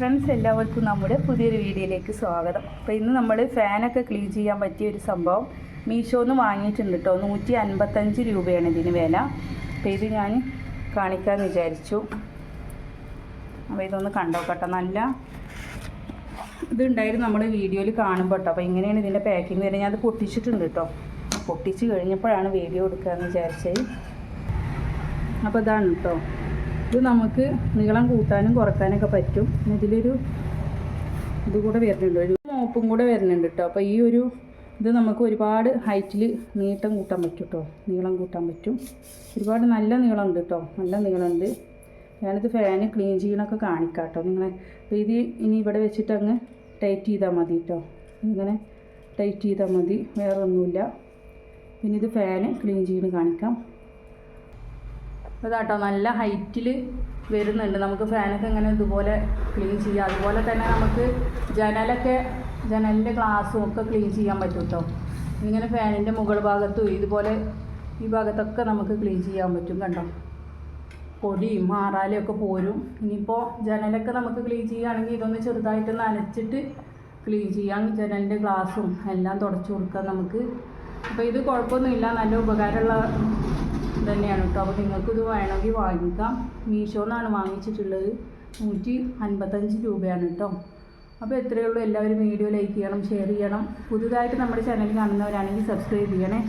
Friends, എല്ലാവർക്കും നമ്മുടെ പുതിയൊരു വീഡിയോയിലേക്ക് സ്വാഗതം. അപ്പോൾ ഇന്ന് നമ്മൾ ഫാനൊക്കെ ക്ലീൻ ചെയ്യാൻ പറ്റിയ ഒരു സംഭവം മീഷോന്ന് വാങ്ങിയിട്ടുണ്ട് കേട്ടോ. 155 രൂപയാണ് ഇതിന് വില. അപ്പോൾ ഇത് ഞാൻ കാണിക്കാമെന്ന് വിചാരിച്ചു. അപ്പോൾ ഇതൊന്ന് കണ്ടോക്കട്ടെ. നല്ല ഇതുണ്ടായിരുന്നു നമ്മൾ വീഡിയോയിൽ കാണുമ്പോൾ കേട്ടോ. അപ്പോൾ ഇങ്ങനെയാണ് ഇതിൻ്റെ പാക്കിങ് വരുന്നത്. ഞാനത് പൊട്ടിച്ചിട്ടുണ്ട് കേട്ടോ. പൊട്ടിച്ച് കഴിഞ്ഞപ്പോഴാണ് വീഡിയോ എടുക്കാമെന്ന് വിചാരിച്ചത്. അപ്പോൾ ഇതാണ് കേട്ടോ. ഇത് നമുക്ക് നീളം കൂട്ടാനും കുറക്കാനൊക്കെ പറ്റും. ഇതിലൊരു ഇത് കൂടെ വരുന്നുണ്ട്, ഒരു മോപ്പും കൂടെ വരുന്നുണ്ട് കേട്ടോ. അപ്പോൾ ഈ ഒരു ഇത് നമുക്ക് ഒരുപാട് ഹൈറ്റിൽ നീട്ടം കൂട്ടാൻ പറ്റും കേട്ടോ, നീളം കൂട്ടാൻ പറ്റും. ഒരുപാട് നല്ല നീളമുണ്ട് കേട്ടോ, നല്ല നീളമുണ്ട്. ഞാനിത് ഫാന് ക്ലീൻ ചെയ്യണമൊക്കെ കാണിക്കാം കേട്ടോ നിങ്ങളെ. അപ്പോൾ ഇത് ഇനി ഇവിടെ വെച്ചിട്ട് അങ്ങ് ടൈറ്റ് ചെയ്താൽ മതി കേട്ടോ. ഇങ്ങനെ ടൈറ്റ് ചെയ്താൽ മതി, വേറെ ഒന്നുമില്ല. പിന്നെ ഇത് ഫാന് ക്ലീൻ ചെയ്യണം കാണിക്കാം. അതാട്ടോ നല്ല ഹൈറ്റിൽ വരുന്നുണ്ട്. നമുക്ക് ഫാനൊക്കെ ഇങ്ങനെ ഇതുപോലെ ക്ലീൻ ചെയ്യാം. അതുപോലെ തന്നെ നമുക്ക് ജനലിൻ്റെ ഗ്ലാസ്സും ഒക്കെ ക്ലീൻ ചെയ്യാൻ പറ്റും കേട്ടോ. ഇങ്ങനെ ഫാനിൻ്റെ മുകൾ ഭാഗത്തും ഇതുപോലെ ഈ ഭാഗത്തൊക്കെ നമുക്ക് ക്ലീൻ ചെയ്യാൻ പറ്റും. കണ്ടോ, പൊടിയും മാറാലും ഒക്കെ പോരും. ഇനിയിപ്പോൾ ജനലൊക്കെ നമുക്ക് ക്ലീൻ ചെയ്യുകയാണെങ്കിൽ ഇതൊന്ന് ചെറുതായിട്ട് നനച്ചിട്ട് ക്ലീൻ ചെയ്യാം. ജനലിൻ്റെ ഗ്ലാസ്സും എല്ലാം തുടച്ചു കൊടുക്കാം നമുക്ക്. അപ്പോൾ ഇത് കുഴപ്പമൊന്നുമില്ല, നല്ല ഉപകാരമുള്ള തന്നെയാണ് കേട്ടോ. അപ്പോൾ നിങ്ങൾക്കിത് വേണമെങ്കിൽ വാങ്ങിക്കാം. മീഷോന്നാണ് വാങ്ങിച്ചിട്ടുള്ളത്. 155 രൂപയാണ് കേട്ടോ. അപ്പോൾ എത്രയേ ഉള്ളൂ. എല്ലാവരും വീഡിയോ ലൈക്ക് ചെയ്യണം, ഷെയർ ചെയ്യണം. പുതുതായിട്ട് നമ്മുടെ ചാനൽ കാണുന്നവരാണെങ്കിൽ സബ്സ്ക്രൈബ് ചെയ്യണേ.